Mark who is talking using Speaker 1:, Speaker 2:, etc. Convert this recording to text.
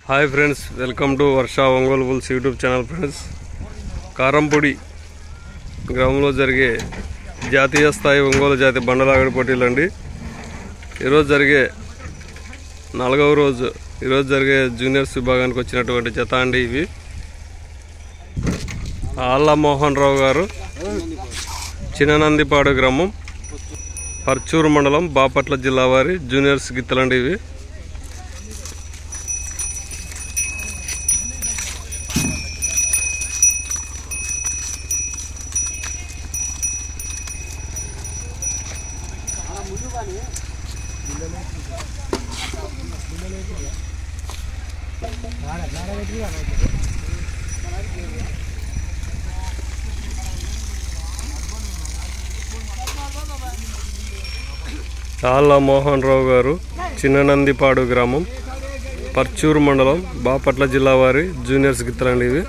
Speaker 1: Hi friends, welcome to Varsha Ongole bulls YouTube channel. Friends, Karampudi గ్రామంలో జరిగే జాతీయ స్థాయి ఒంగోలు జాతి బండలాగడి పోటీలు అండి. ఈరోజు జరిగే 4వ రోజు. ఈరోజు జరిగే జూనియర్స్ విభాగానికి వచ్చినటువంటి జత అండి ఇవి. ఆళ్ళ మోహన్ రావు గారు, చిన్ననందిపాడు గ్రామం, పర్చూరు మండలం, బాపట్ల జిల్లా వారి జూనియర్స్ గిత్తలండి ఇవి. ఆళ్ళ మోహన్ రావు గారు, చిన్ననందిపాడు గ్రామం, పర్చూరు మండలం, బాపట్ల జిల్లా వారి జూనియర్స్ గిత్తలండి ఇవి.